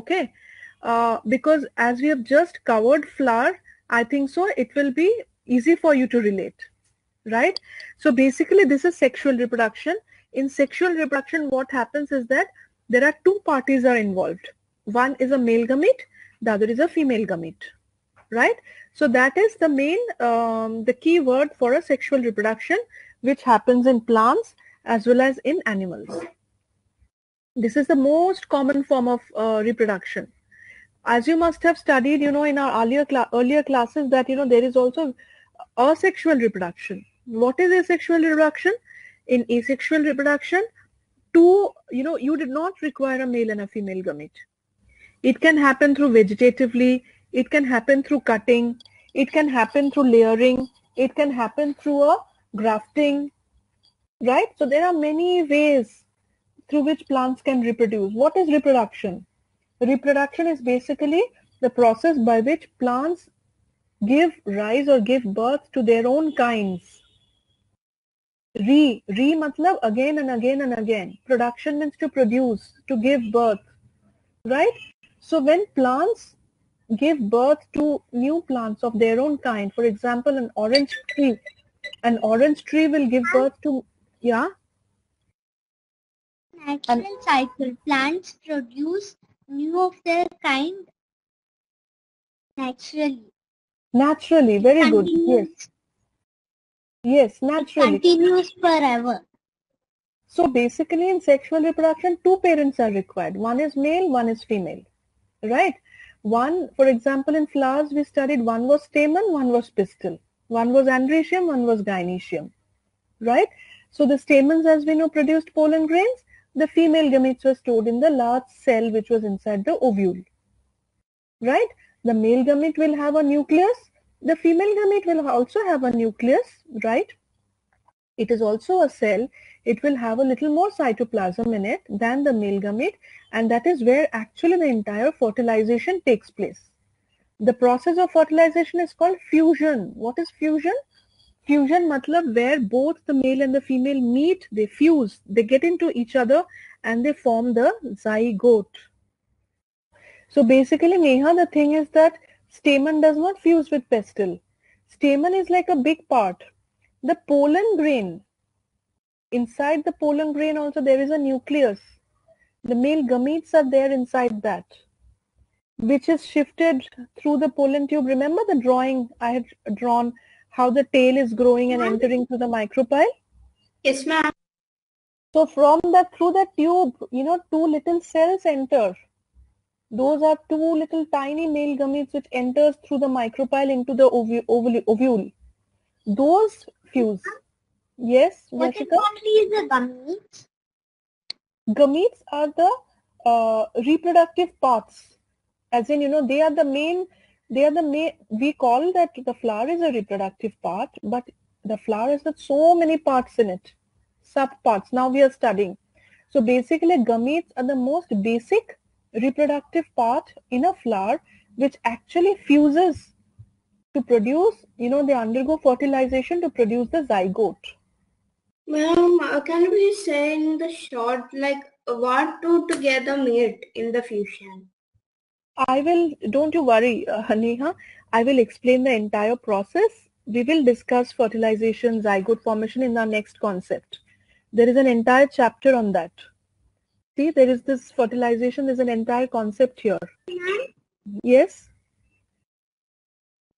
Okay, because as we have just covered flower, I think so it will be easy for you to relate, right? So basically this is sexual reproduction. In sexual reproduction, what happens is that there are two parties are involved. One is a male gamete, the other is a female gamete, right? So that is the main, the key word for a sexual reproduction, which happens in plants as well as in animals. This is the most common form of reproduction. As you must have studied, in our earlier classes, that there is also asexual reproduction. What is asexual reproduction? In asexual reproduction, you did not require a male and a female gamete. It can happen through vegetatively, it can happen through cutting, it can happen through layering, it can happen through a grafting, right? So there are many ways through which plants can reproduce. What is reproduction? Reproduction is basically the process by which plants give rise or give birth to their own kinds. Re matlab again and again and again. Production means to produce, to give birth, right? So when plants give birth to new plants of their own kind, for example, an orange tree will give birth to, yeah? Natural cycle. Plants produce new of their kind naturally. Naturally, very good. Yes, naturally. It continues forever. So basically in sexual reproduction, two parents are required. One is male, one is female, right? One, for example, in flowers we studied one was stamen, one was pistil. One was androecium, one was gynoecium, right? So the stamens, as we know, produced pollen grains. The female gametes were stored in the large cell which was inside the ovule, right? The male gamete will have a nucleus. The female gamete will also have a nucleus, right? It is also a cell. It will have a little more cytoplasm in it than the male gamete, and that is where actually the entire fertilization takes place. The process of fertilization is called fusion. What is fusion? Fusion matlab where both the male and the female meet, they fuse, they get into each other and they form the zygote. So basically, Neha, the thing is that stamen does not fuse with pistil. Stamen is like a big part. The pollen grain, inside the pollen grain also there is a nucleus. The male gametes are there inside that, which is shifted through the pollen tube. Remember the drawing I had drawn, how the tail is growing and entering through the micropyle? Yes, ma'am. So from that, through the tube, two little cells enter. Those are two little tiny male gametes which enters through the micropyle into the ovule. Those fuse. Yes, What Yashika? exactly is a gamete? Gametes are the reproductive parts. As in, they are the main, we call that the flower is a reproductive part, but the flower has got so many parts in it, subparts. Now we are studying. So basically, gametes are the most basic reproductive part in a flower, which actually fuses to produce, they undergo fertilization to produce the zygote. Ma'am, can we say in the short, like what two together meet in the fusion? Don't you worry, Neha, I will explain the entire process. We will discuss fertilization, zygote formation in our next concept. There is an entire chapter on that. See, there is this fertilization, there's an entire concept here. Yes?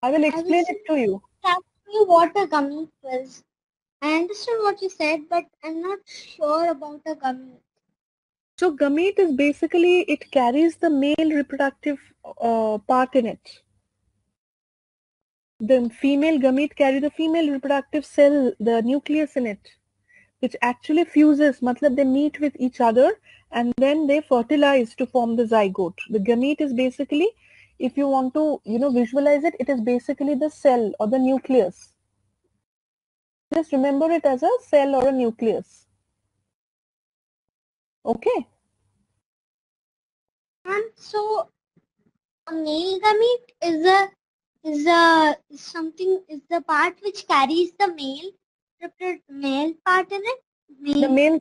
I will explain it to you. Tell me what a gamete was. I understood what you said, but I'm not sure about a gamete. So gamete is basically, it carries the male reproductive part in it. The female gamete carry the female reproductive cell, the nucleus in it, which actually fuses, matlab they meet with each other and then they fertilize to form the zygote. The gamete is basically, if you want to, visualize it, it is basically the cell or the nucleus. Just remember it as a cell or a nucleus. Okay. And so a male gamete is the part which carries the male part in it. The male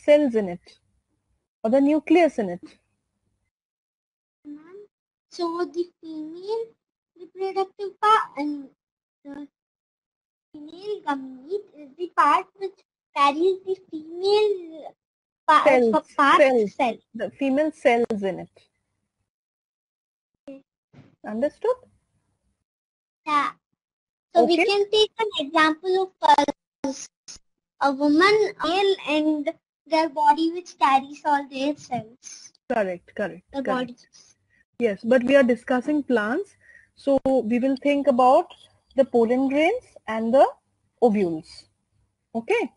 cells in it. or the nucleus in it? So the female reproductive part and the female gamete is the part which carries the female cell. The female cells in it. Understood? Yeah. So we can take an example of a woman, a male, and their body which carries all their cells. Correct. The body. Yes, but we are discussing plants. So we will think about the pollen grains and the ovules. Okay.